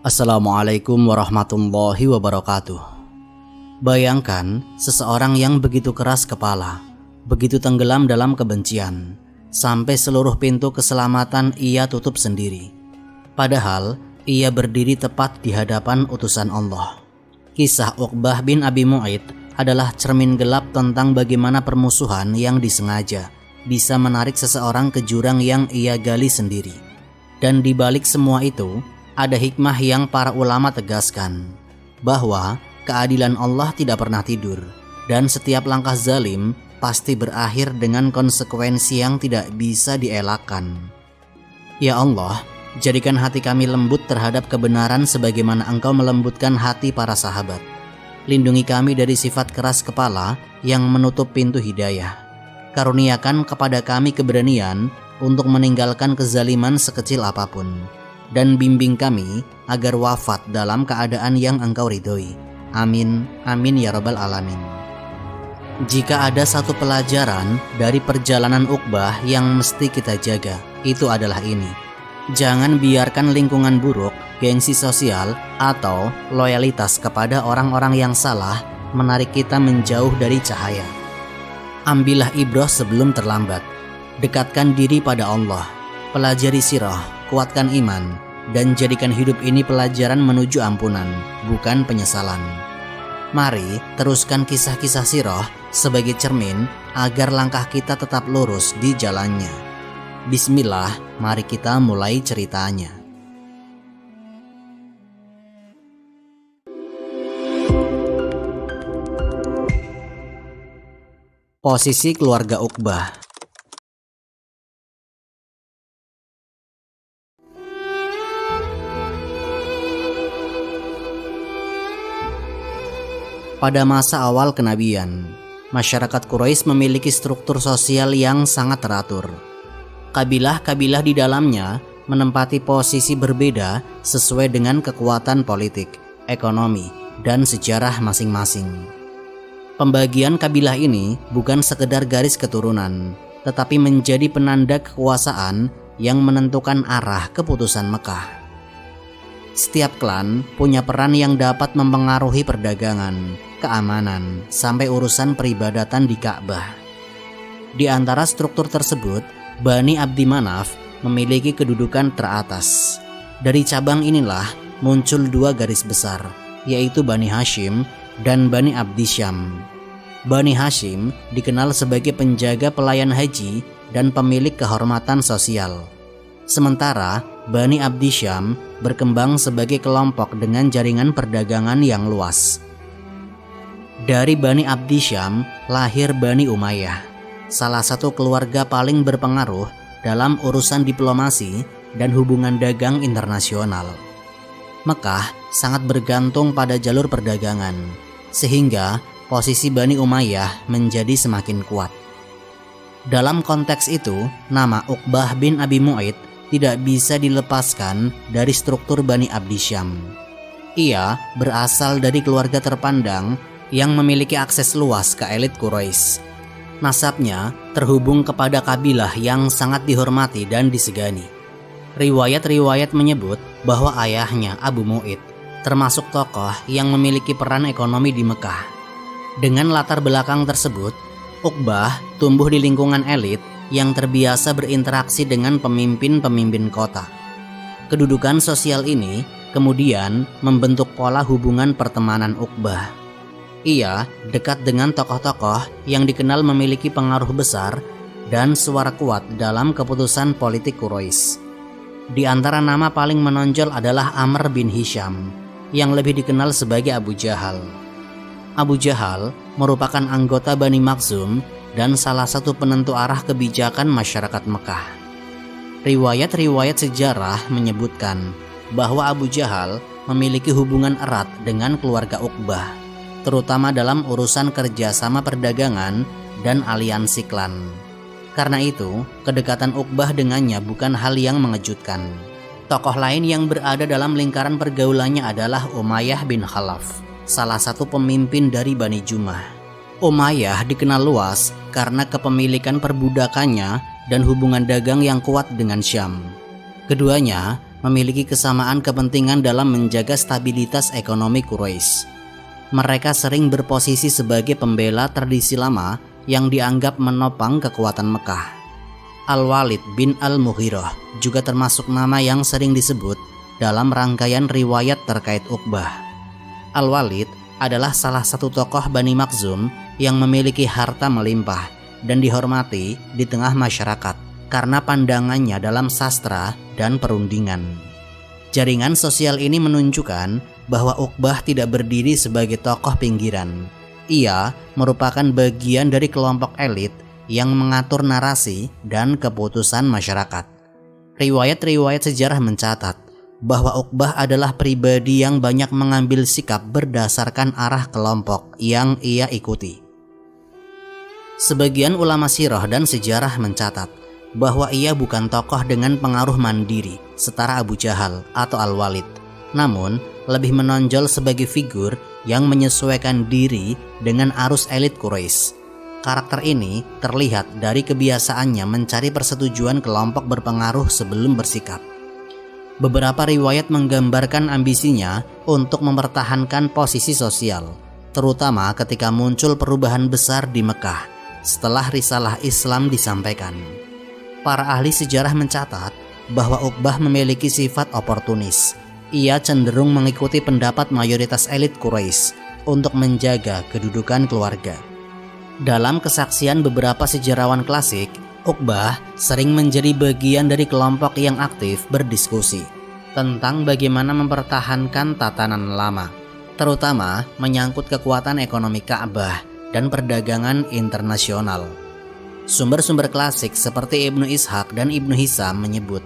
Assalamualaikum warahmatullahi wabarakatuh. Bayangkan seseorang yang begitu keras kepala, begitu tenggelam dalam kebencian, sampai seluruh pintu keselamatan ia tutup sendiri. Padahal ia berdiri tepat di hadapan utusan Allah. Kisah Uqbah bin Abi Mu'ayt adalah cermin gelap tentang bagaimana permusuhan yang disengaja bisa menarik seseorang ke jurang yang ia gali sendiri. Dan di balik semua itu, ada hikmah yang para ulama tegaskan, bahwa keadilan Allah tidak pernah tidur, dan setiap langkah zalim pasti berakhir dengan konsekuensi yang tidak bisa dielakkan. Ya Allah, jadikan hati kami lembut terhadap kebenaran sebagaimana Engkau melembutkan hati para sahabat. Lindungi kami dari sifat keras kepala yang menutup pintu hidayah. Karuniakan kepada kami keberanian untuk meninggalkan kezaliman sekecil apapun. Dan bimbing kami agar wafat dalam keadaan yang Engkau ridhoi. Amin, amin ya rabbal alamin. Jika ada satu pelajaran dari perjalanan Uqbah yang mesti kita jaga, itu adalah ini. Jangan biarkan lingkungan buruk, gengsi sosial, atau loyalitas kepada orang-orang yang salah menarik kita menjauh dari cahaya. Ambillah ibrah sebelum terlambat. Dekatkan diri pada Allah. Pelajari sirah, kuatkan iman, dan jadikan hidup ini pelajaran menuju ampunan, bukan penyesalan. Mari teruskan kisah-kisah sirah sebagai cermin agar langkah kita tetap lurus di jalannya. Bismillah, mari kita mulai ceritanya. Posisi keluarga Uqbah. Pada masa awal kenabian, masyarakat Quraisy memiliki struktur sosial yang sangat teratur. Kabilah-kabilah di dalamnya menempati posisi berbeda sesuai dengan kekuatan politik, ekonomi, dan sejarah masing-masing. Pembagian kabilah ini bukan sekedar garis keturunan, tetapi menjadi penanda kekuasaan yang menentukan arah keputusan Mekah. Setiap klan punya peran yang dapat mempengaruhi perdagangan, keamanan, sampai urusan peribadatan di Ka'bah. Di antara struktur tersebut, Bani Abdi Manaf memiliki kedudukan teratas. Dari cabang inilah muncul dua garis besar, yaitu Bani Hashim dan Bani Abdi Syam. Bani Hashim dikenal sebagai penjaga pelayan haji dan pemilik kehormatan sosial. Sementara Bani Abdi Syam berkembang sebagai kelompok dengan jaringan perdagangan yang luas. Dari Bani Abdi Syam lahir Bani Umayyah, salah satu keluarga paling berpengaruh dalam urusan diplomasi dan hubungan dagang internasional. Mekah sangat bergantung pada jalur perdagangan, sehingga posisi Bani Umayyah menjadi semakin kuat. Dalam konteks itu, nama Uqbah bin Abi Mu'ayt tidak bisa dilepaskan dari struktur Bani Abdi Syam. Ia berasal dari keluarga terpandang yang memiliki akses luas ke elit Quraisy. Nasabnya terhubung kepada kabilah yang sangat dihormati dan disegani. Riwayat-riwayat menyebut bahwa ayahnya Abu Mu'ayt termasuk tokoh yang memiliki peran ekonomi di Mekah. Dengan latar belakang tersebut, Uqbah tumbuh di lingkungan elit yang terbiasa berinteraksi dengan pemimpin-pemimpin kota. Kedudukan sosial ini kemudian membentuk pola hubungan pertemanan Uqbah. Ia dekat dengan tokoh-tokoh yang dikenal memiliki pengaruh besar dan suara kuat dalam keputusan politik Quraisy. Di antara nama paling menonjol adalah Amr bin Hisham, yang lebih dikenal sebagai Abu Jahal. Abu Jahal merupakan anggota Bani Makhzum dan salah satu penentu arah kebijakan masyarakat Mekah. Riwayat-riwayat sejarah menyebutkan bahwa Abu Jahal memiliki hubungan erat dengan keluarga Uqbah, terutama dalam urusan kerjasama perdagangan dan aliansi klan. Karena itu, kedekatan Uqbah dengannya bukan hal yang mengejutkan. Tokoh lain yang berada dalam lingkaran pergaulannya adalah Umayyah bin Khalaf, salah satu pemimpin dari Bani Jumah. Umayyah dikenal luas karena kepemilikan perbudakannya dan hubungan dagang yang kuat dengan Syam. Keduanya memiliki kesamaan kepentingan dalam menjaga stabilitas ekonomi Quraisy. Mereka sering berposisi sebagai pembela tradisi lama yang dianggap menopang kekuatan Mekah. Al-Walid bin Al-Mughirah juga termasuk nama yang sering disebut dalam rangkaian riwayat terkait Uqbah. Al-Walid adalah salah satu tokoh Bani Makhzum yang memiliki harta melimpah dan dihormati di tengah masyarakat karena pandangannya dalam sastra dan perundingan. Jaringan sosial ini menunjukkan bahwa Uqbah tidak berdiri sebagai tokoh pinggiran. Ia merupakan bagian dari kelompok elit yang mengatur narasi dan keputusan masyarakat. Riwayat-riwayat sejarah mencatat bahwa Uqbah adalah pribadi yang banyak mengambil sikap berdasarkan arah kelompok yang ia ikuti. Sebagian ulama sirah dan sejarah mencatat bahwa ia bukan tokoh dengan pengaruh mandiri setara Abu Jahal atau Al-Walid, namun lebih menonjol sebagai figur yang menyesuaikan diri dengan arus elit Quraisy. Karakter ini terlihat dari kebiasaannya mencari persetujuan kelompok berpengaruh sebelum bersikap. Beberapa riwayat menggambarkan ambisinya untuk mempertahankan posisi sosial, terutama ketika muncul perubahan besar di Mekah setelah risalah Islam disampaikan. Para ahli sejarah mencatat bahwa Uqbah memiliki sifat oportunis. Ia cenderung mengikuti pendapat mayoritas elit Quraisy untuk menjaga kedudukan keluarga. Dalam kesaksian beberapa sejarawan klasik, Uqbah sering menjadi bagian dari kelompok yang aktif berdiskusi tentang bagaimana mempertahankan tatanan lama, terutama menyangkut kekuatan ekonomi Ka'bah dan perdagangan internasional. Sumber-sumber klasik seperti Ibnu Ishaq dan Ibnu Hisam menyebut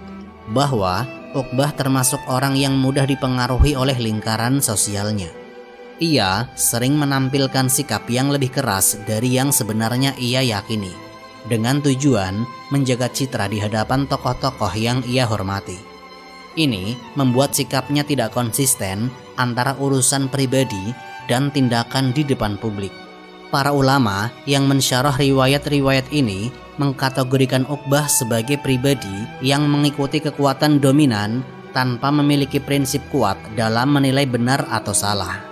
bahwa Uqbah termasuk orang yang mudah dipengaruhi oleh lingkaran sosialnya. Ia sering menampilkan sikap yang lebih keras dari yang sebenarnya ia yakini, dengan tujuan menjaga citra di hadapan tokoh-tokoh yang ia hormati. Ini membuat sikapnya tidak konsisten antara urusan pribadi dan tindakan di depan publik. Para ulama yang mensyarah riwayat-riwayat ini mengkategorikan Uqbah sebagai pribadi yang mengikuti kekuatan dominan tanpa memiliki prinsip kuat dalam menilai benar atau salah.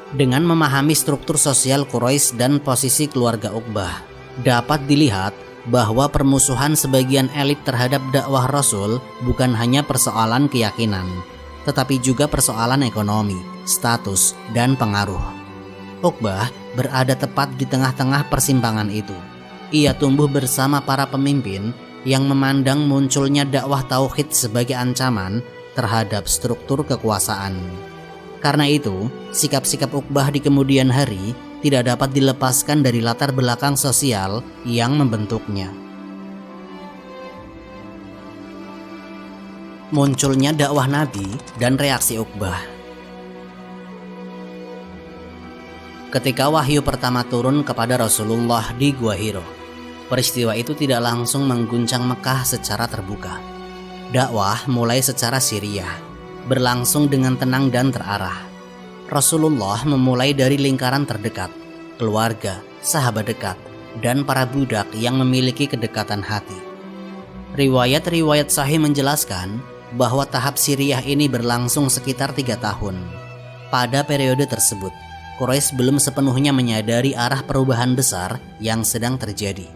Dengan memahami struktur sosial Quraisy dan posisi keluarga Uqbah, dapat dilihat bahwa permusuhan sebagian elit terhadap dakwah Rasul bukan hanya persoalan keyakinan, tetapi juga persoalan ekonomi, status, dan pengaruh. Uqbah berada tepat di tengah-tengah persimpangan itu. Ia tumbuh bersama para pemimpin yang memandang munculnya dakwah tauhid sebagai ancaman terhadap struktur kekuasaan. Karena itu, sikap-sikap Uqbah di kemudian hari tidak dapat dilepaskan dari latar belakang sosial yang membentuknya. Munculnya dakwah Nabi dan reaksi Uqbah. Ketika wahyu pertama turun kepada Rasulullah di Gua Hiro, peristiwa itu tidak langsung mengguncang Mekah secara terbuka. Dakwah mulai secara siriyah, berlangsung dengan tenang dan terarah. Rasulullah memulai dari lingkaran terdekat, keluarga, sahabat dekat, dan para budak yang memiliki kedekatan hati. Riwayat-riwayat sahih menjelaskan bahwa tahap siriyah ini berlangsung sekitar 3 tahun. Pada periode tersebut, Quraisy belum sepenuhnya menyadari arah perubahan besar yang sedang terjadi.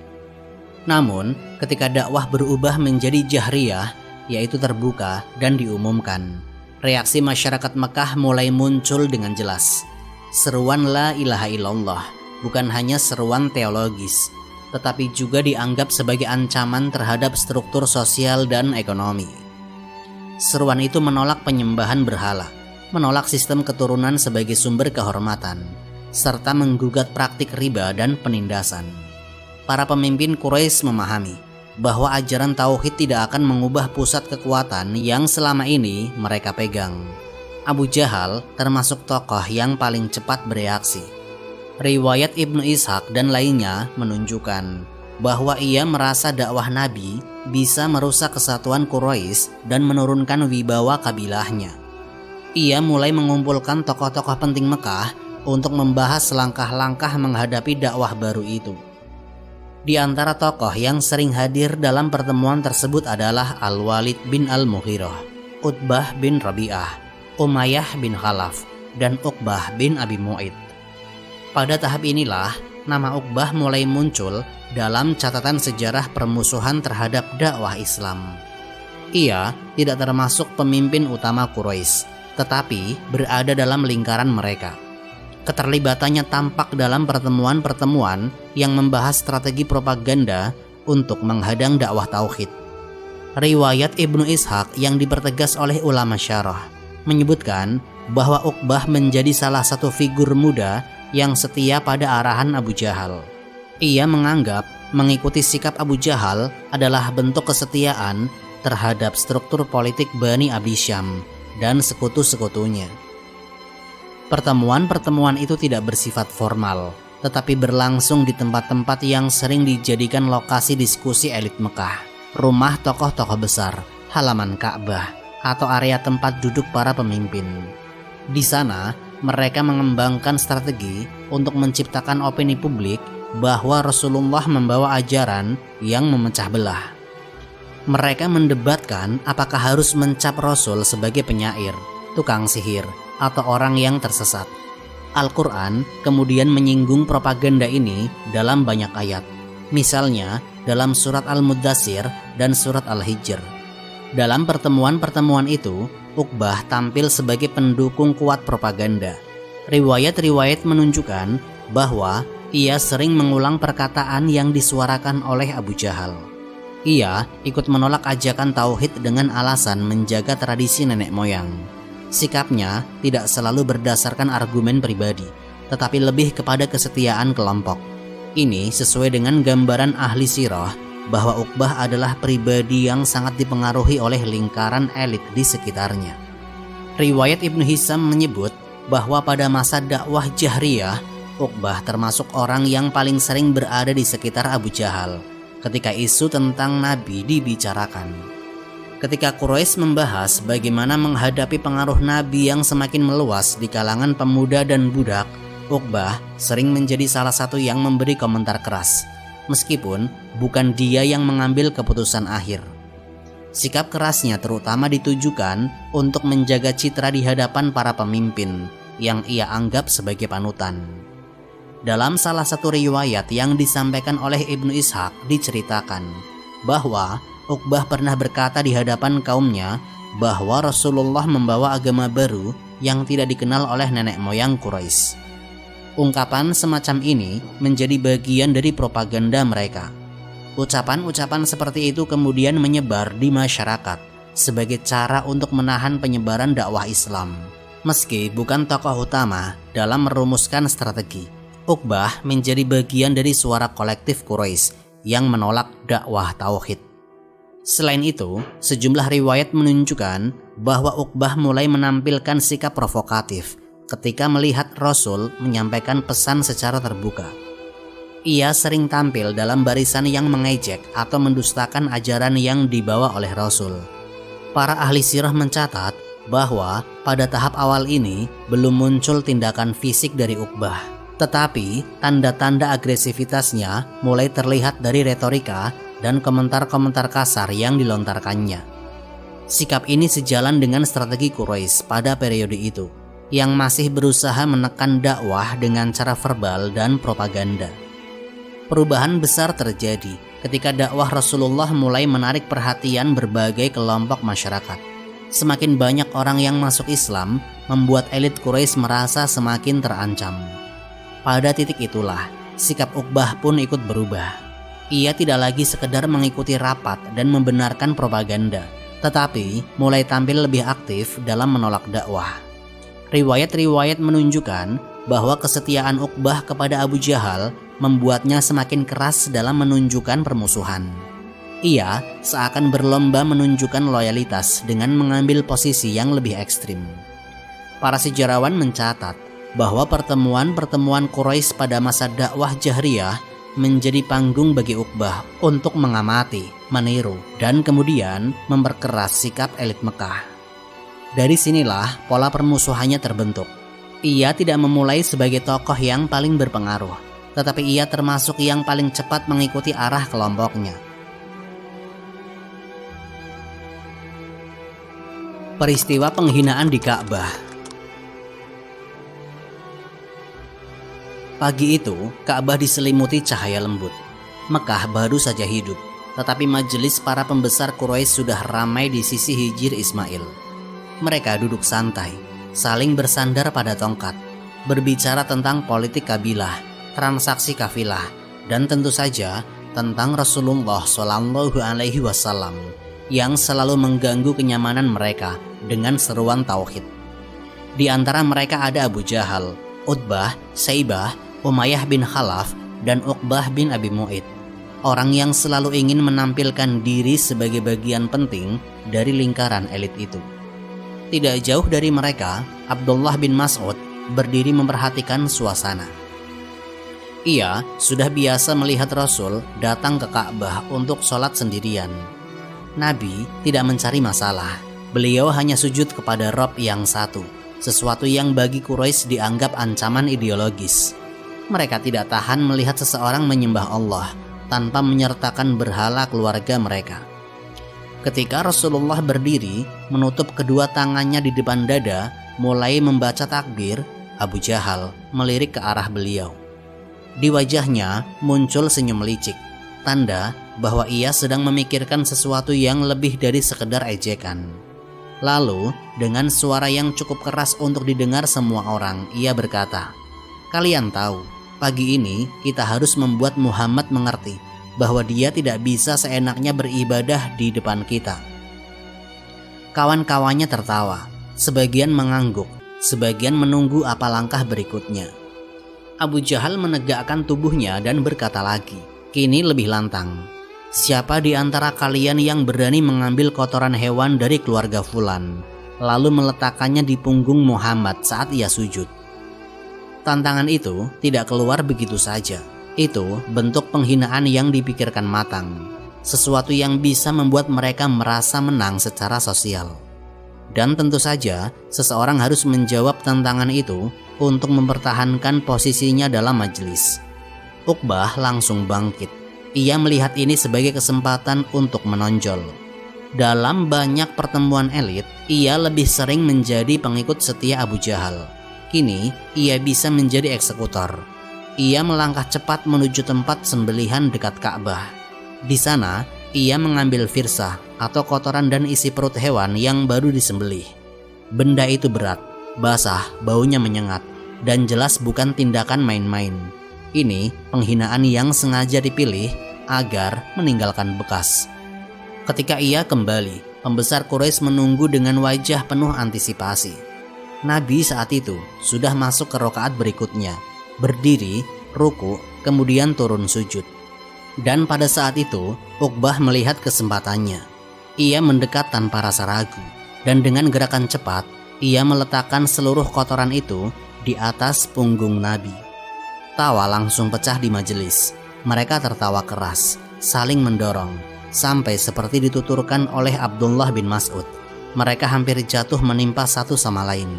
Namun, ketika dakwah berubah menjadi jahriyah, yaitu terbuka dan diumumkan, reaksi masyarakat Mekah mulai muncul dengan jelas. Seruan la ilaha illallah bukan hanya seruan teologis, tetapi juga dianggap sebagai ancaman terhadap struktur sosial dan ekonomi. Seruan itu menolak penyembahan berhala, menolak sistem keturunan sebagai sumber kehormatan, serta menggugat praktik riba dan penindasan. Para pemimpin Quraisy memahami bahwa ajaran tauhid tidak akan mengubah pusat kekuatan yang selama ini mereka pegang. Abu Jahal termasuk tokoh yang paling cepat bereaksi. Riwayat Ibnu Ishaq dan lainnya menunjukkan bahwa ia merasa dakwah Nabi bisa merusak kesatuan Quraisy dan menurunkan wibawa kabilahnya. Ia mulai mengumpulkan tokoh-tokoh penting Mekah untuk membahas langkah-langkah menghadapi dakwah baru itu. Di antara tokoh yang sering hadir dalam pertemuan tersebut adalah Al-Walid bin Al-Mughirah. Utbah bin Rabi'ah, Umayyah bin Khalaf, dan Uqbah bin Abi Mu'id. Pada tahap inilah nama Uqbah mulai muncul dalam catatan sejarah permusuhan terhadap dakwah Islam. Ia tidak termasuk pemimpin utama Quraisy, tetapi berada dalam lingkaran mereka. Keterlibatannya tampak dalam pertemuan-pertemuan yang membahas strategi propaganda untuk menghadang dakwah tauhid. Riwayat Ibnu Ishaq yang dipertegas oleh ulama syarah menyebutkan bahwa Uqbah menjadi salah satu figur muda yang setia pada arahan Abu Jahal. Ia menganggap mengikuti sikap Abu Jahal adalah bentuk kesetiaan terhadap struktur politik Bani Abi Syam dan sekutu-sekutunya. Pertemuan-pertemuan itu tidak bersifat formal, tetapi berlangsung di tempat-tempat yang sering dijadikan lokasi diskusi elit Mekah, rumah tokoh-tokoh besar, halaman Ka'bah, atau area tempat duduk para pemimpin. Di sana, mereka mengembangkan strategi untuk menciptakan opini publik bahwa Rasulullah membawa ajaran yang memecah belah. Mereka mendebatkan apakah harus mencap Rasul sebagai penyair, tukang sihir, atau orang yang tersesat. Al-Quran kemudian menyinggung propaganda ini dalam banyak ayat, misalnya dalam surat Al-Muddatsir dan surat Al-Hijr. Dalam pertemuan-pertemuan itu, Uqbah tampil sebagai pendukung kuat propaganda. Riwayat-riwayat menunjukkan bahwa ia sering mengulang perkataan yang disuarakan oleh Abu Jahal. Ia ikut menolak ajakan tauhid dengan alasan menjaga tradisi nenek moyang. Sikapnya tidak selalu berdasarkan argumen pribadi, tetapi lebih kepada kesetiaan kelompok. Ini sesuai dengan gambaran ahli sirah bahwa Uqbah adalah pribadi yang sangat dipengaruhi oleh lingkaran elit di sekitarnya. Riwayat Ibnu Hisham menyebut bahwa pada masa dakwah Jahriyah, Uqbah termasuk orang yang paling sering berada di sekitar Abu Jahal ketika isu tentang Nabi dibicarakan. Ketika Quraisy membahas bagaimana menghadapi pengaruh Nabi yang semakin meluas di kalangan pemuda dan budak, Uqbah sering menjadi salah satu yang memberi komentar keras, meskipun bukan dia yang mengambil keputusan akhir. Sikap kerasnya terutama ditujukan untuk menjaga citra di hadapan para pemimpin yang ia anggap sebagai panutan. Dalam salah satu riwayat yang disampaikan oleh Ibnu Ishaq diceritakan bahwa Uqbah pernah berkata di hadapan kaumnya bahwa Rasulullah membawa agama baru yang tidak dikenal oleh nenek moyang Quraisy. Ungkapan semacam ini menjadi bagian dari propaganda mereka. Ucapan-ucapan seperti itu kemudian menyebar di masyarakat sebagai cara untuk menahan penyebaran dakwah Islam. Meski bukan tokoh utama dalam merumuskan strategi, Uqbah menjadi bagian dari suara kolektif Quraisy yang menolak dakwah tauhid. Selain itu, sejumlah riwayat menunjukkan bahwa Uqbah mulai menampilkan sikap provokatif ketika melihat Rasul menyampaikan pesan secara terbuka. Ia sering tampil dalam barisan yang mengejek atau mendustakan ajaran yang dibawa oleh Rasul. Para ahli sirah mencatat bahwa pada tahap awal ini belum muncul tindakan fisik dari Uqbah, tetapi tanda-tanda agresivitasnya mulai terlihat dari retorika dan komentar-komentar kasar yang dilontarkannya. Sikap ini sejalan dengan strategi Quraisy pada periode itu, yang masih berusaha menekan dakwah dengan cara verbal dan propaganda. Perubahan besar terjadi ketika dakwah Rasulullah mulai menarik perhatian berbagai kelompok masyarakat. Semakin banyak orang yang masuk Islam membuat elit Quraisy merasa semakin terancam. Pada titik itulah, sikap Uqbah pun ikut berubah. Ia tidak lagi sekedar mengikuti rapat dan membenarkan propaganda, tetapi mulai tampil lebih aktif dalam menolak dakwah. Riwayat-riwayat menunjukkan bahwa kesetiaan Uqbah kepada Abu Jahal membuatnya semakin keras dalam menunjukkan permusuhan. Ia seakan berlomba menunjukkan loyalitas dengan mengambil posisi yang lebih ekstrim. Para sejarawan mencatat bahwa pertemuan-pertemuan Quraisy pada masa dakwah Jahriyah menjadi panggung bagi Uqbah untuk mengamati, meniru, dan kemudian memperkeras sikap elit Mekah. Dari sinilah pola permusuhannya terbentuk. Ia tidak memulai sebagai tokoh yang paling berpengaruh, tetapi ia termasuk yang paling cepat mengikuti arah kelompoknya. Peristiwa penghinaan di Ka'bah. Pagi itu, Ka'bah diselimuti cahaya lembut. Mekah baru saja hidup, tetapi majelis para pembesar Quraisy sudah ramai di sisi Hijir Ismail. Mereka duduk santai, saling bersandar pada tongkat, berbicara tentang politik kabilah, transaksi kafilah, dan tentu saja tentang Rasulullah Shallallahu Alaihi Wasallam yang selalu mengganggu kenyamanan mereka dengan seruan tauhid. Di antara mereka ada Abu Jahal, Utbah, Saibah, Umayyah bin Khalaf, dan Uqbah bin Abi Mu'id. Orang yang selalu ingin menampilkan diri sebagai bagian penting dari lingkaran elit itu. Tidak jauh dari mereka, Abdullah bin Mas'ud berdiri memperhatikan suasana. Ia sudah biasa melihat Rasul datang ke Ka'bah untuk sholat sendirian. Nabi tidak mencari masalah. Beliau hanya sujud kepada Rabb yang satu, sesuatu yang bagi Quraisy dianggap ancaman ideologis. Mereka tidak tahan melihat seseorang menyembah Allah tanpa menyertakan berhala keluarga mereka. Ketika Rasulullah berdiri, menutup kedua tangannya di depan dada, mulai membaca takbir, Abu Jahal melirik ke arah beliau. Di wajahnya muncul senyum licik, tanda bahwa ia sedang memikirkan sesuatu yang lebih dari sekedar ejekan. Lalu, dengan suara yang cukup keras untuk didengar semua orang, ia berkata, "Kalian tahu, pagi ini kita harus membuat Muhammad mengerti bahwa dia tidak bisa seenaknya beribadah di depan kita." Kawan-kawannya tertawa, sebagian mengangguk, sebagian menunggu apa langkah berikutnya. Abu Jahal menegakkan tubuhnya dan berkata lagi, kini lebih lantang, "Siapa di antara kalian yang berani mengambil kotoran hewan dari keluarga Fulan, lalu meletakkannya di punggung Muhammad saat ia sujud?" Tantangan itu tidak keluar begitu saja. Itu bentuk penghinaan yang dipikirkan matang, sesuatu yang bisa membuat mereka merasa menang secara sosial. Dan tentu saja seseorang harus menjawab tantangan itu untuk mempertahankan posisinya dalam majelis. Uqbah langsung bangkit. Ia melihat ini sebagai kesempatan untuk menonjol. Dalam banyak pertemuan elit, ia lebih sering menjadi pengikut setia Abu Jahal. Kini ia bisa menjadi eksekutor. Ia melangkah cepat menuju tempat sembelihan dekat Ka'bah. Di sana, ia mengambil firsah atau kotoran dan isi perut hewan yang baru disembelih. Benda itu berat, basah, baunya menyengat, dan jelas bukan tindakan main-main. Ini penghinaan yang sengaja dipilih agar meninggalkan bekas. Ketika ia kembali, pembesar Quraisy menunggu dengan wajah penuh antisipasi. Nabi saat itu sudah masuk ke rakaat berikutnya, berdiri, ruku, kemudian turun sujud. Dan pada saat itu, Uqbah melihat kesempatannya. Ia mendekat tanpa rasa ragu, dan dengan gerakan cepat, ia meletakkan seluruh kotoran itu di atas punggung Nabi. Tawa langsung pecah di majelis. Mereka tertawa keras, saling mendorong, sampai seperti dituturkan oleh Abdullah bin Mas'ud. Mereka hampir jatuh menimpa satu sama lain.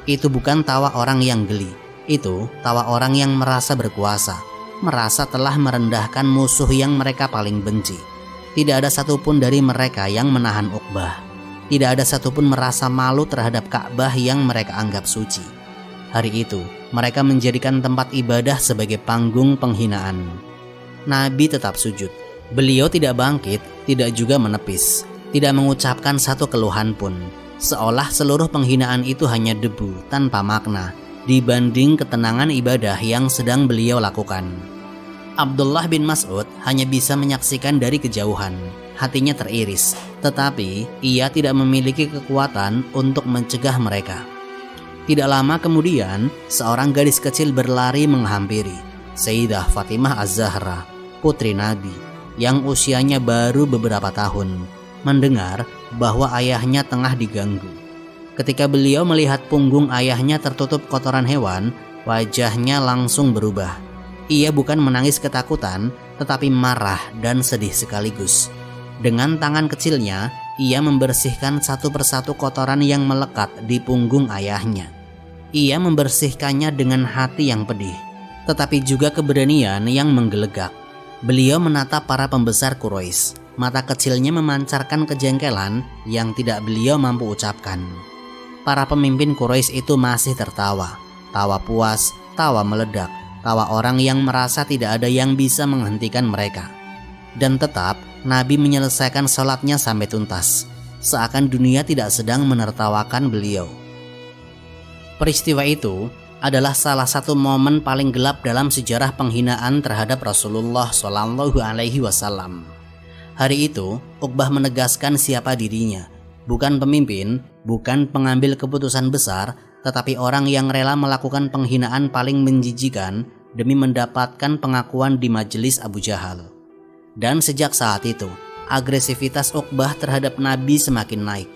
Itu bukan tawa orang yang geli, itu tawa orang yang merasa berkuasa, merasa telah merendahkan musuh yang mereka paling benci. Tidak ada satupun dari mereka yang menahan Uqbah. Tidak ada satupun merasa malu terhadap Ka'bah yang mereka anggap suci. Hari itu, mereka menjadikan tempat ibadah sebagai panggung penghinaan. Nabi tetap sujud. Beliau tidak bangkit, tidak juga menepis, tidak mengucapkan satu keluhan pun. Seolah seluruh penghinaan itu hanya debu tanpa makna dibanding ketenangan ibadah yang sedang beliau lakukan. Abdullah bin Mas'ud hanya bisa menyaksikan dari kejauhan. Hatinya teriris, tetapi ia tidak memiliki kekuatan untuk mencegah mereka. Tidak lama kemudian, seorang gadis kecil berlari menghampiri Sayyidah Fatimah Az-Zahra, putri Nabi, yang usianya baru beberapa tahun, mendengar bahwa ayahnya tengah diganggu. Ketika beliau melihat punggung ayahnya tertutup kotoran hewan, wajahnya langsung berubah. Ia bukan menangis ketakutan, tetapi marah dan sedih sekaligus. Dengan tangan kecilnya, ia membersihkan satu persatu kotoran yang melekat di punggung ayahnya. Ia membersihkannya dengan hati yang pedih, tetapi juga keberanian yang menggelegak. Beliau menatap para pembesar Quraisy. mata kecilnya memancarkan kejengkelan yang tidak beliau mampu ucapkan. Para pemimpin Quraisy itu masih tertawa, tawa puas, tawa meledak, tawa orang yang merasa tidak ada yang bisa menghentikan mereka. Dan tetap Nabi menyelesaikan sholatnya sampai tuntas, seakan dunia tidak sedang menertawakan beliau. Peristiwa itu adalah salah satu momen paling gelap dalam sejarah penghinaan terhadap Rasulullah SAW. Hari itu, Uqbah menegaskan siapa dirinya, bukan pemimpin, bukan pengambil keputusan besar, tetapi orang yang rela melakukan penghinaan paling menjijikan demi mendapatkan pengakuan di majelis Abu Jahal. Dan sejak saat itu, agresivitas Uqbah terhadap Nabi semakin naik.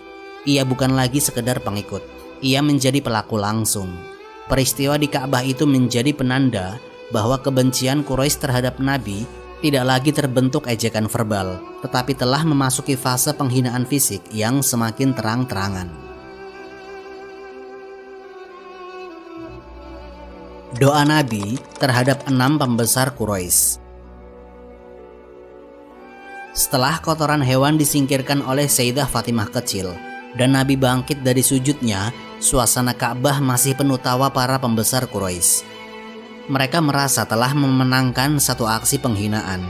Ia bukan lagi sekedar pengikut, ia menjadi pelaku langsung. Peristiwa di Ka'bah itu menjadi penanda bahwa kebencian Quraisy terhadap Nabi tidak lagi terbentuk ejekan verbal, tetapi telah memasuki fase penghinaan fisik yang semakin terang-terangan. Doa Nabi terhadap 6 pembesar Quraisy. Setelah kotoran hewan disingkirkan oleh Sayyidah Fatimah kecil dan Nabi bangkit dari sujudnya, suasana Ka'bah masih penuh tawa para pembesar Quraisy. Mereka merasa telah memenangkan satu aksi penghinaan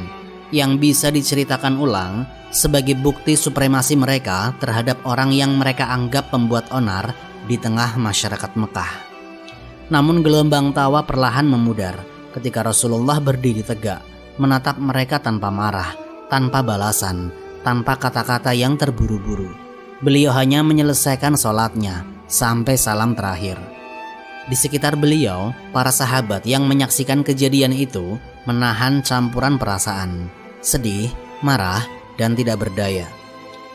yang bisa diceritakan ulang sebagai bukti supremasi mereka terhadap orang yang mereka anggap pembuat onar di tengah masyarakat Mekah. Namun gelombang tawa perlahan memudar ketika Rasulullah berdiri tegak, menatap mereka tanpa marah, tanpa balasan, tanpa kata-kata yang terburu-buru. Beliau hanya menyelesaikan sholatnya sampai salam terakhir. Di sekitar beliau, para sahabat yang menyaksikan kejadian itu menahan campuran perasaan, sedih, marah, dan tidak berdaya.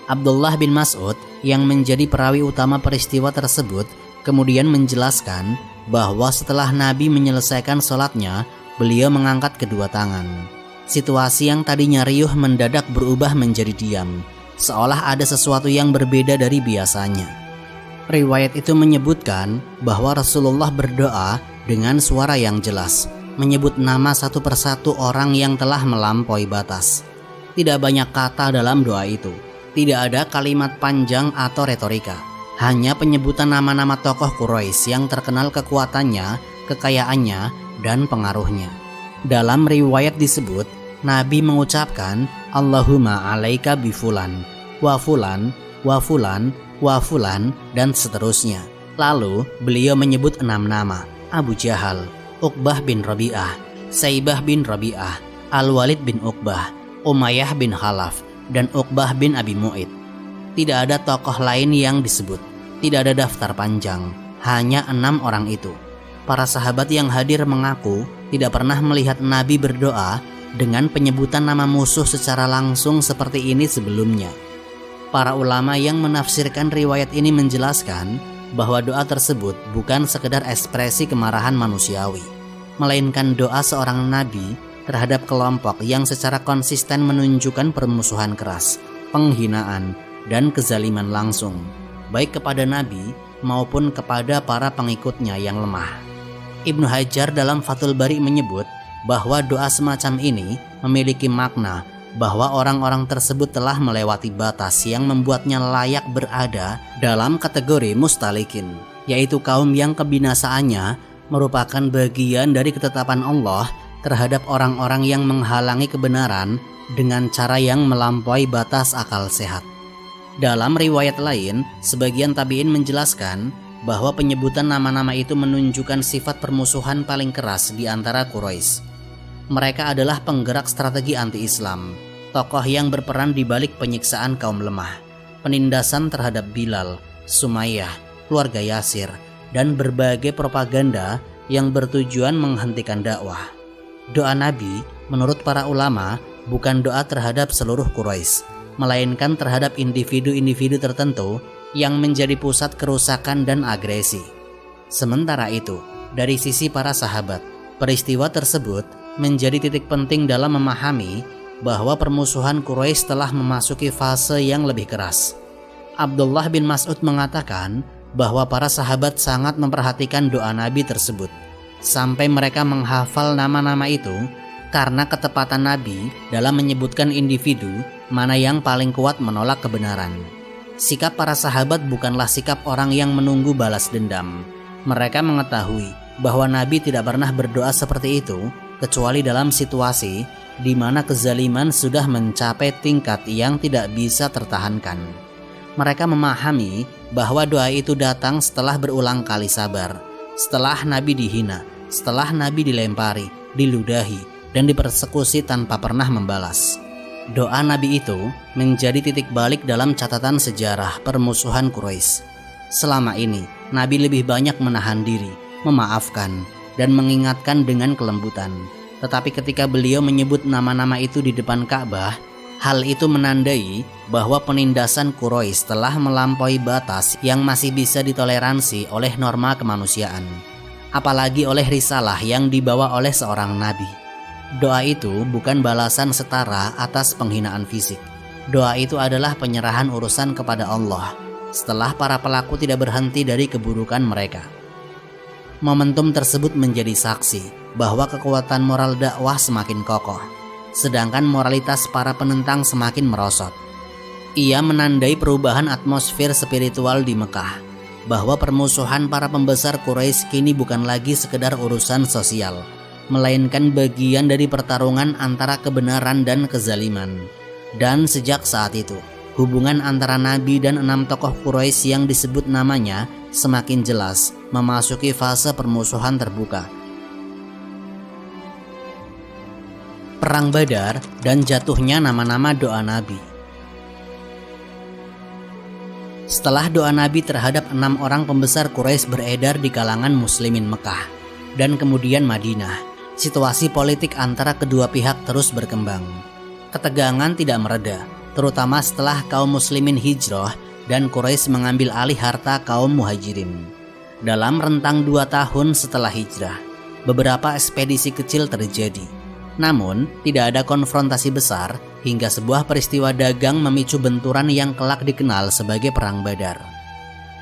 Abdullah bin Mas'ud yang menjadi perawi utama peristiwa tersebut kemudian menjelaskan bahwa setelah Nabi menyelesaikan sholatnya, beliau mengangkat kedua tangan. Situasi yang tadinya riuh mendadak berubah menjadi diam, seolah ada sesuatu yang berbeda dari biasanya. Riwayat itu menyebutkan bahwa Rasulullah berdoa dengan suara yang jelas, menyebut nama satu persatu orang yang telah melampaui batas. Tidak banyak kata dalam doa itu, tidak ada kalimat panjang atau retorika, hanya penyebutan nama-nama tokoh Quraisy yang terkenal kekuatannya, kekayaannya, dan pengaruhnya. Dalam riwayat disebut, Nabi mengucapkan Allahumma alaika bifulan, wa fulan, wa fulan, wa fulan, dan seterusnya. Lalu beliau menyebut 6 nama: Abu Jahal, Uqbah bin Rabi'ah, Saibah bin Rabi'ah, Al-Walid bin Uqbah, Umayyah bin Khalaf, dan Uqbah bin Abi Mu'id. Tidak ada tokoh lain yang disebut, tidak ada daftar panjang, hanya 6 orang itu. Para sahabat yang hadir mengaku tidak pernah melihat Nabi berdoa dengan penyebutan nama musuh secara langsung seperti ini sebelumnya. Para ulama yang menafsirkan riwayat ini menjelaskan bahwa doa tersebut bukan sekedar ekspresi kemarahan manusiawi, melainkan doa seorang nabi terhadap kelompok yang secara konsisten menunjukkan permusuhan keras, penghinaan, dan kezaliman langsung, baik kepada nabi maupun kepada para pengikutnya yang lemah. Ibnu Hajar dalam Fathul Bari menyebut bahwa doa semacam ini memiliki makna bahwa orang-orang tersebut telah melewati batas yang membuatnya layak berada dalam kategori mustalikin, yaitu kaum yang kebinasaannya merupakan bagian dari ketetapan Allah terhadap orang-orang yang menghalangi kebenaran dengan cara yang melampaui batas akal sehat. Dalam riwayat lain, sebagian tabi'in menjelaskan bahwa penyebutan nama-nama itu menunjukkan sifat permusuhan paling keras di antara Quraisy. Mereka adalah penggerak strategi anti-Islam, tokoh yang berperan di balik penyiksaan kaum lemah, penindasan terhadap Bilal, Sumayyah, keluarga Yasir, dan berbagai propaganda yang bertujuan menghentikan dakwah. Doa Nabi, menurut para ulama, bukan doa terhadap seluruh Quraisy, melainkan terhadap individu-individu tertentu yang menjadi pusat kerusakan dan agresi. Sementara itu, dari sisi para sahabat, peristiwa tersebut menjadi titik penting dalam memahami bahwa permusuhan Quraisy telah memasuki fase yang lebih keras. Abdullah bin Mas'ud mengatakan bahwa para sahabat sangat memperhatikan doa Nabi tersebut, sampai mereka menghafal nama-nama itu karena ketepatan Nabi dalam menyebutkan individu mana yang paling kuat menolak kebenaran. Sikap para sahabat bukanlah sikap orang yang menunggu balas dendam. Mereka mengetahui bahwa Nabi tidak pernah berdoa seperti itu kecuali dalam situasi di mana kezaliman sudah mencapai tingkat yang tidak bisa tertahankan. Mereka memahami bahwa doa itu datang setelah berulang kali sabar, setelah Nabi dihina, setelah Nabi dilempari, diludahi, dan dipersekusi tanpa pernah membalas. Doa Nabi itu menjadi titik balik dalam catatan sejarah permusuhan Quraisy. Selama ini, Nabi lebih banyak menahan diri, memaafkan, dan mengingatkan dengan kelembutan. Tetapi ketika beliau menyebut nama-nama itu di depan Ka'bah, hal itu menandai bahwa penindasan Quraisy telah melampaui batas yang masih bisa ditoleransi oleh norma kemanusiaan, apalagi oleh risalah yang dibawa oleh seorang Nabi. Doa itu bukan balasan setara atas penghinaan fisik. Doa itu adalah penyerahan urusan kepada Allah setelah para pelaku tidak berhenti dari keburukan mereka. Momentum tersebut menjadi saksi bahwa kekuatan moral dakwah semakin kokoh, sedangkan moralitas para penentang semakin merosot. Ia menandai perubahan atmosfer spiritual di Mekah, bahwa permusuhan para pembesar Quraisy kini bukan lagi sekedar urusan sosial, melainkan bagian dari pertarungan antara kebenaran dan kezaliman. Dan sejak saat itu, hubungan antara Nabi dan 6 tokoh Quraisy yang disebut namanya semakin jelas memasuki fase permusuhan terbuka. Perang Badar dan jatuhnya nama-nama doa Nabi. Setelah doa Nabi terhadap 6 orang pembesar Quraisy beredar di kalangan muslimin Mekah dan kemudian Madinah, situasi politik antara kedua pihak terus berkembang. Ketegangan tidak mereda, terutama setelah kaum muslimin hijrah dan Quraisy mengambil alih harta kaum muhajirin. Dalam rentang 2 tahun setelah hijrah, beberapa ekspedisi kecil terjadi. Namun, tidak ada konfrontasi besar hingga sebuah peristiwa dagang memicu benturan yang kelak dikenal sebagai Perang Badar.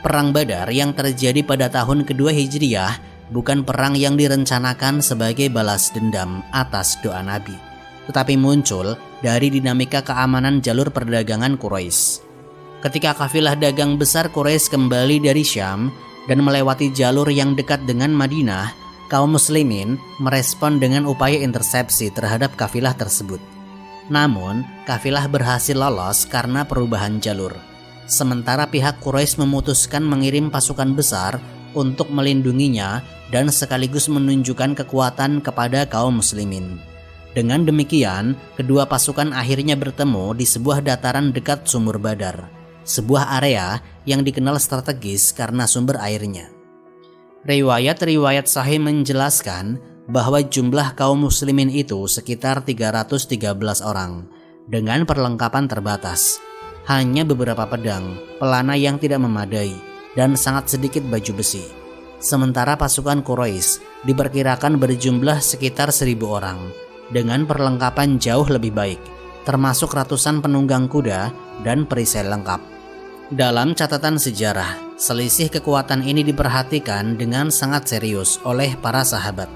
Perang Badar yang terjadi pada tahun kedua Hijriah bukan perang yang direncanakan sebagai balas dendam atas doa Nabi, tetapi muncul dari dinamika keamanan jalur perdagangan Quraisy. Ketika kafilah dagang besar Quraisy kembali dari Syam dan melewati jalur yang dekat dengan Madinah, kaum muslimin merespon dengan upaya intersepsi terhadap kafilah tersebut. Namun, kafilah berhasil lolos karena perubahan jalur. Sementara pihak Quraisy memutuskan mengirim pasukan besar untuk melindunginya dan sekaligus menunjukkan kekuatan kepada kaum muslimin. Dengan demikian, kedua pasukan akhirnya bertemu di sebuah dataran dekat sumur Badar, sebuah area yang dikenal strategis karena sumber airnya. Riwayat-riwayat sahih menjelaskan bahwa jumlah kaum muslimin itu sekitar 313 orang dengan perlengkapan terbatas. Hanya beberapa pedang, pelana yang tidak memadai, dan sangat sedikit baju besi. Sementara pasukan Quraisy diperkirakan berjumlah sekitar 1.000 orang dengan perlengkapan jauh lebih baik, termasuk ratusan penunggang kuda dan perisai lengkap. Dalam catatan sejarah, selisih kekuatan ini diperhatikan dengan sangat serius oleh para sahabat.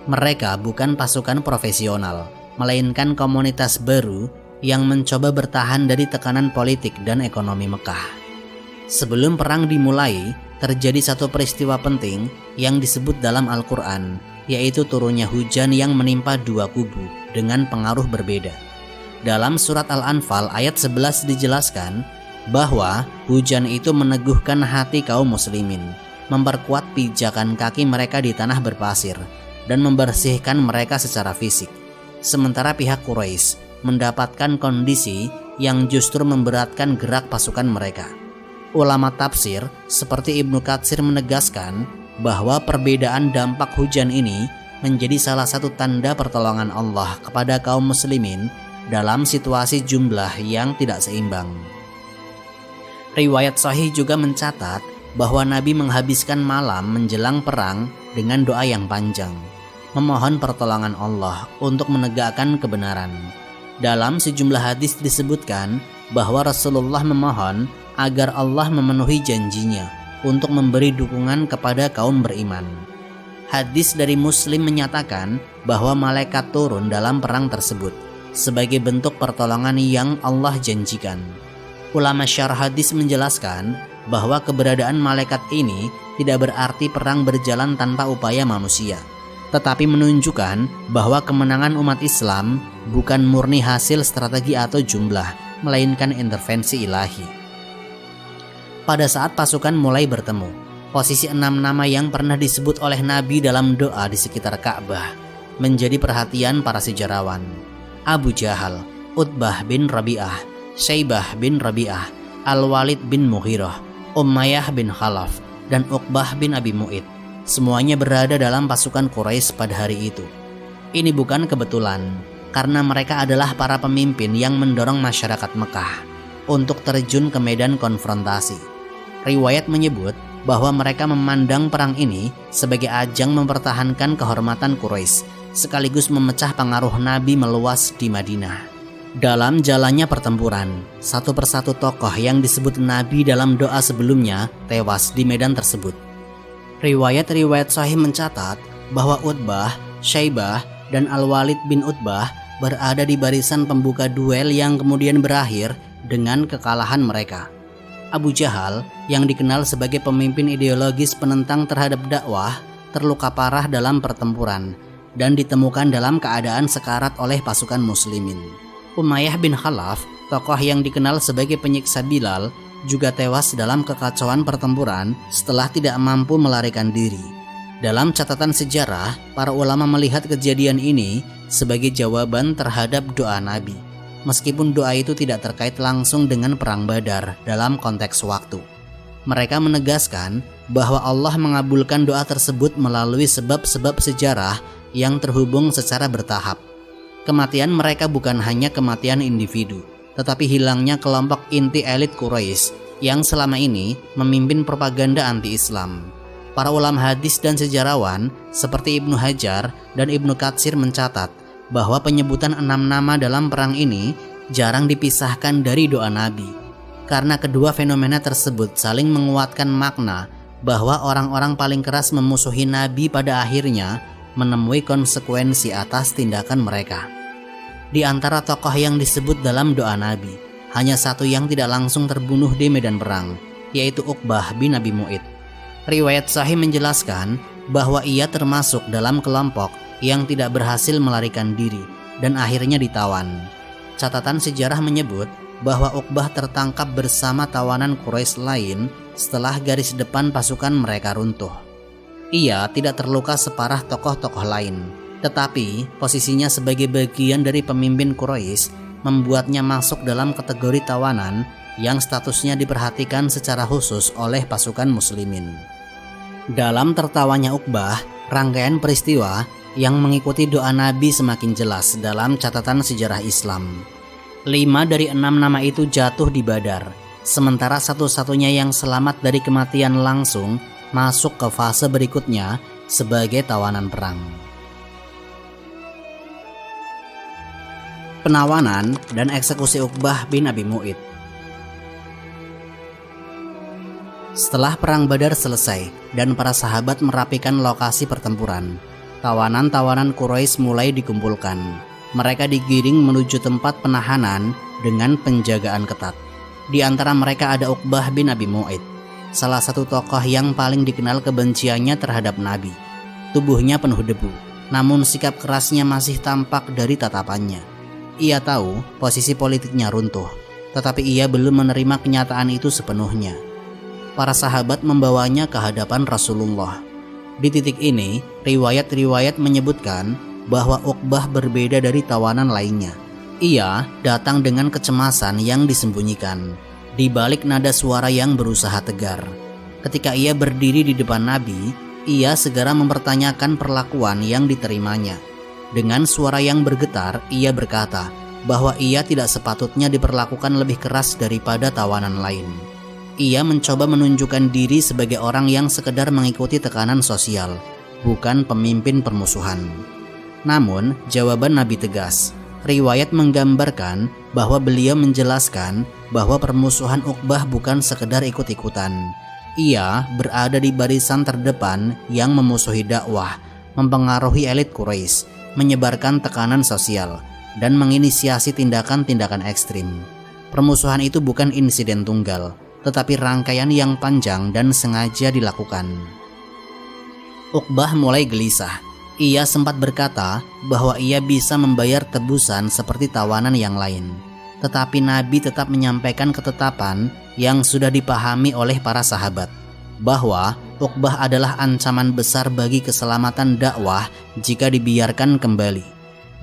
Mereka bukan pasukan profesional, melainkan komunitas baru yang mencoba bertahan dari tekanan politik dan ekonomi Mekah. Sebelum perang dimulai, terjadi satu peristiwa penting yang disebut dalam Al-Quran, yaitu turunnya hujan yang menimpa dua kubu dengan pengaruh berbeda. Dalam surat Al-Anfal ayat 11 dijelaskan bahwa hujan itu meneguhkan hati kaum muslimin, memperkuat pijakan kaki mereka di tanah berpasir, dan membersihkan mereka secara fisik. Sementara pihak Quraisy mendapatkan kondisi yang justru memberatkan gerak pasukan mereka. Ulama tafsir seperti Ibnu Katsir menegaskan bahwa perbedaan dampak hujan ini menjadi salah satu tanda pertolongan Allah kepada kaum muslimin dalam situasi jumlah yang tidak seimbang. Riwayat sahih juga mencatat bahwa Nabi menghabiskan malam menjelang perang dengan doa yang panjang, memohon pertolongan Allah untuk menegakkan kebenaran. Dalam sejumlah hadis disebutkan bahwa Rasulullah memohon agar Allah memenuhi janjinya untuk memberi dukungan kepada kaum beriman. Hadis dari Muslim menyatakan bahwa malaikat turun dalam perang tersebut sebagai bentuk pertolongan yang Allah janjikan. Ulama syarah hadis menjelaskan bahwa keberadaan malaikat ini tidak berarti perang berjalan tanpa upaya manusia, tetapi menunjukkan bahwa kemenangan umat Islam bukan murni hasil strategi atau jumlah, melainkan intervensi ilahi. Pada saat pasukan mulai bertemu, posisi 6 nama yang pernah disebut oleh Nabi dalam doa di sekitar Ka'bah menjadi perhatian para sejarawan. Abu Jahal, Utbah bin Rabi'ah, Syaibah bin Rabi'ah, Al-Walid bin Mughirah, Umayyah bin Khalaf, dan Uqbah bin Abi Mu'id. Semuanya berada dalam pasukan Quraisy pada hari itu. Ini bukan kebetulan, karena mereka adalah para pemimpin yang mendorong masyarakat Mekah untuk terjun ke medan konfrontasi. Riwayat menyebut bahwa mereka memandang perang ini sebagai ajang mempertahankan kehormatan Quraisy, sekaligus memecah pengaruh Nabi meluas di Madinah. Dalam jalannya pertempuran, satu persatu tokoh yang disebut Nabi dalam doa sebelumnya tewas di medan tersebut. Riwayat-riwayat sahih mencatat bahwa Utbah, Syaibah, dan Al-Walid bin Utbah berada di barisan pembuka duel yang kemudian berakhir dengan kekalahan mereka. Abu Jahal, yang dikenal sebagai pemimpin ideologis penentang terhadap dakwah, terluka parah dalam pertempuran dan ditemukan dalam keadaan sekarat oleh pasukan muslimin. Umayyah bin Khalaf, tokoh yang dikenal sebagai penyiksa Bilal, juga tewas dalam kekacauan pertempuran setelah tidak mampu melarikan diri. Dalam catatan sejarah, para ulama melihat kejadian ini sebagai jawaban terhadap doa Nabi, meskipun doa itu tidak terkait langsung dengan perang Badar dalam konteks waktu. Mereka menegaskan bahwa Allah mengabulkan doa tersebut melalui sebab-sebab sejarah yang terhubung secara bertahap. Kematian mereka bukan hanya kematian individu, tetapi hilangnya kelompok inti elit Quraisy yang selama ini memimpin propaganda anti-Islam. Para ulama hadis dan sejarawan seperti Ibnu Hajar dan Ibnu Katsir mencatat bahwa penyebutan 6 nama dalam perang ini jarang dipisahkan dari doa Nabi, karena kedua fenomena tersebut saling menguatkan makna bahwa orang-orang paling keras memusuhi Nabi pada akhirnya menemui konsekuensi atas tindakan mereka. Di antara tokoh yang disebut dalam doa Nabi, hanya satu yang tidak langsung terbunuh di medan perang, yaitu Uqbah bin Abi Mu'id. Riwayat sahih menjelaskan bahwa ia termasuk dalam kelompok yang tidak berhasil melarikan diri dan akhirnya ditawan. Catatan sejarah menyebut bahwa Uqbah tertangkap bersama tawanan Quraisy lain setelah garis depan pasukan mereka runtuh. Ia tidak terluka separah tokoh-tokoh lain, tetapi posisinya sebagai bagian dari pemimpin Quraisy membuatnya masuk dalam kategori tawanan yang statusnya diperhatikan secara khusus oleh pasukan muslimin. Dalam tertawanya Uqbah, rangkaian peristiwa yang mengikuti doa Nabi semakin jelas dalam catatan sejarah Islam. 5 dari 6 nama itu jatuh di Badar, sementara satu-satunya yang selamat dari kematian langsung masuk ke fase berikutnya sebagai tawanan perang. Penawanan dan eksekusi Uqbah bin Abi Mu'id. Setelah perang Badar selesai dan para sahabat merapikan lokasi pertempuran, tawanan-tawanan Quraisy mulai dikumpulkan. Mereka digiring menuju tempat penahanan dengan penjagaan ketat. Di antara mereka ada Uqbah bin Abi Mu'id, salah satu tokoh yang paling dikenal kebenciannya terhadap Nabi. Tubuhnya penuh debu, namun sikap kerasnya masih tampak dari tatapannya. Ia tahu posisi politiknya runtuh, tetapi ia belum menerima kenyataan itu sepenuhnya. Para sahabat membawanya ke hadapan Rasulullah. Di titik ini, riwayat-riwayat menyebutkan bahwa Uqbah berbeda dari tawanan lainnya. Ia datang dengan kecemasan yang disembunyikan, di balik nada suara yang berusaha tegar. Ketika ia berdiri di depan Nabi, ia segera mempertanyakan perlakuan yang diterimanya. Dengan suara yang bergetar, ia berkata bahwa ia tidak sepatutnya diperlakukan lebih keras daripada tawanan lain. Ia mencoba menunjukkan diri sebagai orang yang sekedar mengikuti tekanan sosial, bukan pemimpin permusuhan. Namun, jawaban Nabi tegas. Riwayat menggambarkan bahwa beliau menjelaskan bahwa permusuhan Uqbah bukan sekedar ikut-ikutan. Ia berada di barisan terdepan yang memusuhi dakwah, mempengaruhi elit Quraisy, menyebarkan tekanan sosial, dan menginisiasi tindakan-tindakan ekstrim. Permusuhan itu bukan insiden tunggal, tetapi rangkaian yang panjang dan sengaja dilakukan. Uqbah mulai gelisah. Ia sempat berkata bahwa ia bisa membayar tebusan seperti tawanan yang lain. Tetapi Nabi tetap menyampaikan ketetapan yang sudah dipahami oleh para sahabat, bahwa Uqbah adalah ancaman besar bagi keselamatan dakwah jika dibiarkan kembali.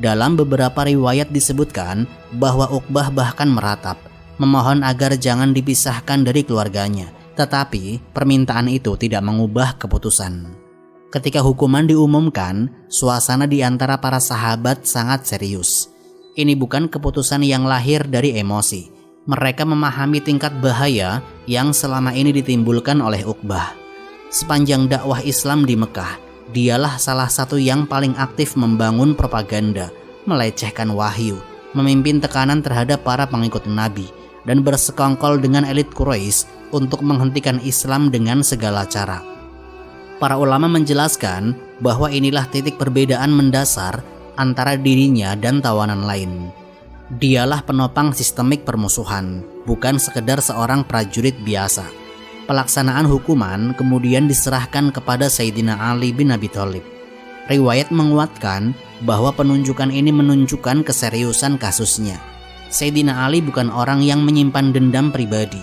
Dalam beberapa riwayat disebutkan bahwa Uqbah bahkan meratap, memohon agar jangan dipisahkan dari keluarganya. Tetapi permintaan itu tidak mengubah keputusan. Ketika hukuman diumumkan, suasana di antara para sahabat sangat serius. Ini bukan keputusan yang lahir dari emosi. Mereka memahami tingkat bahaya yang selama ini ditimbulkan oleh Uqbah. Sepanjang dakwah Islam di Mekah, dialah salah satu yang paling aktif membangun propaganda, melecehkan wahyu, memimpin tekanan terhadap para pengikut Nabi, dan bersekongkol dengan elit Quraisy untuk menghentikan Islam dengan segala cara. Para ulama menjelaskan bahwa inilah titik perbedaan mendasar antara dirinya dan tawanan lain. Dialah penopang sistemik permusuhan, bukan sekedar seorang prajurit biasa. Pelaksanaan hukuman kemudian diserahkan kepada Sayyidina Ali bin Abi Thalib. Riwayat menguatkan bahwa penunjukan ini menunjukkan keseriusan kasusnya. Sayyidina Ali bukan orang yang menyimpan dendam pribadi.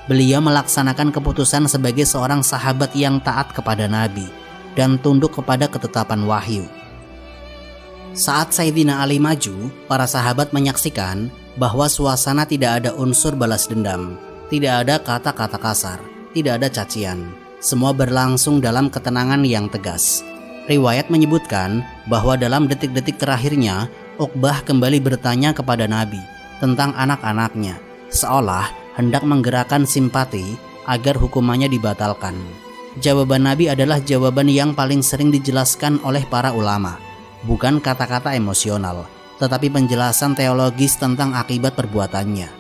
Beliau melaksanakan keputusan sebagai seorang sahabat yang taat kepada Nabi dan tunduk kepada ketetapan wahyu. Saat Sayyidina Ali maju, para sahabat menyaksikan bahwa suasana tidak ada unsur balas dendam, tidak ada kata-kata kasar, tidak ada cacian. Semua berlangsung dalam ketenangan yang tegas. Riwayat menyebutkan bahwa dalam detik-detik terakhirnya, Uqbah kembali bertanya kepada Nabi tentang anak-anaknya, seolah hendak menggerakkan simpati agar hukumannya dibatalkan. Jawaban Nabi adalah jawaban yang paling sering dijelaskan oleh para ulama, bukan kata-kata emosional, tetapi penjelasan teologis tentang akibat perbuatannya.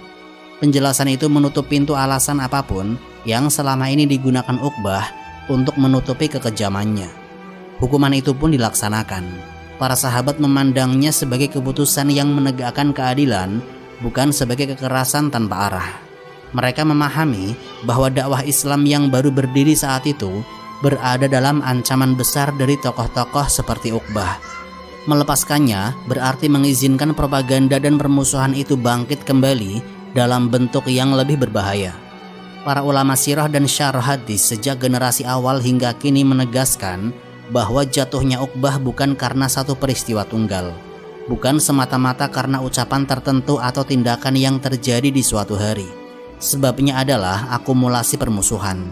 Penjelasan itu menutup pintu alasan apapun yang selama ini digunakan Uqbah untuk menutupi kekejamannya. Hukuman itu pun dilaksanakan. Para sahabat memandangnya sebagai keputusan yang menegakkan keadilan, bukan sebagai kekerasan tanpa arah. Mereka memahami bahwa dakwah Islam yang baru berdiri saat itu berada dalam ancaman besar dari tokoh-tokoh seperti Uqbah. Melepaskannya berarti mengizinkan propaganda dan permusuhan itu bangkit kembali dalam bentuk yang lebih berbahaya. Para ulama sirah dan syarah hadis sejak generasi awal hingga kini menegaskan bahwa jatuhnya Uqbah bukan karena satu peristiwa tunggal, bukan semata-mata karena ucapan tertentu atau tindakan yang terjadi di suatu hari. Sebabnya adalah akumulasi permusuhan,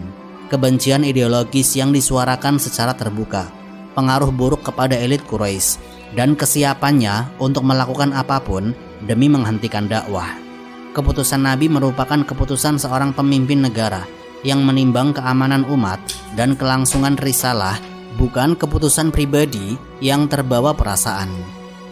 kebencian ideologis yang disuarakan secara terbuka, pengaruh buruk kepada elit Quraisy, dan kesiapannya untuk melakukan apapun demi menghentikan dakwah. Keputusan Nabi merupakan keputusan seorang pemimpin negara yang menimbang keamanan umat dan kelangsungan risalah, bukan keputusan pribadi yang terbawa perasaan.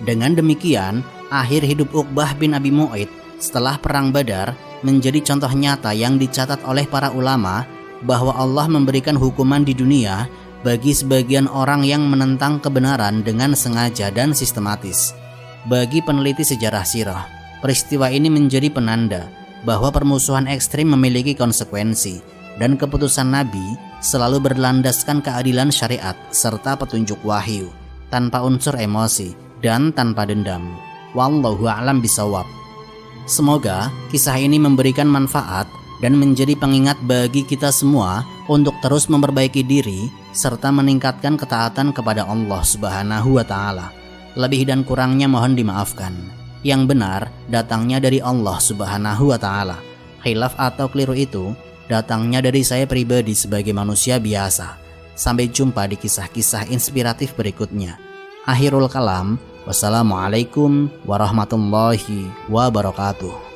Dengan demikian, akhir hidup Uqbah bin Abi Mu'ayth setelah Perang Badar menjadi contoh nyata yang dicatat oleh para ulama bahwa Allah memberikan hukuman di dunia bagi sebagian orang yang menentang kebenaran dengan sengaja dan sistematis. Bagi peneliti sejarah sirah, peristiwa ini menjadi penanda bahwa permusuhan ekstrim memiliki konsekuensi dan keputusan Nabi selalu berlandaskan keadilan syariat serta petunjuk wahyu, tanpa unsur emosi dan tanpa dendam. Wallahu a'lam bishawab. Semoga kisah ini memberikan manfaat dan menjadi pengingat bagi kita semua untuk terus memperbaiki diri serta meningkatkan ketaatan kepada Allah Subhanahu wa Ta'ala. Lebih dan kurangnya mohon dimaafkan. Yang benar datangnya dari Allah Subhanahu wa Ta'ala. Khilaf atau keliru itu datangnya dari saya pribadi sebagai manusia biasa. Sampai jumpa di kisah-kisah inspiratif berikutnya. Akhirul kalam. Wassalamualaikum warahmatullahi wabarakatuh.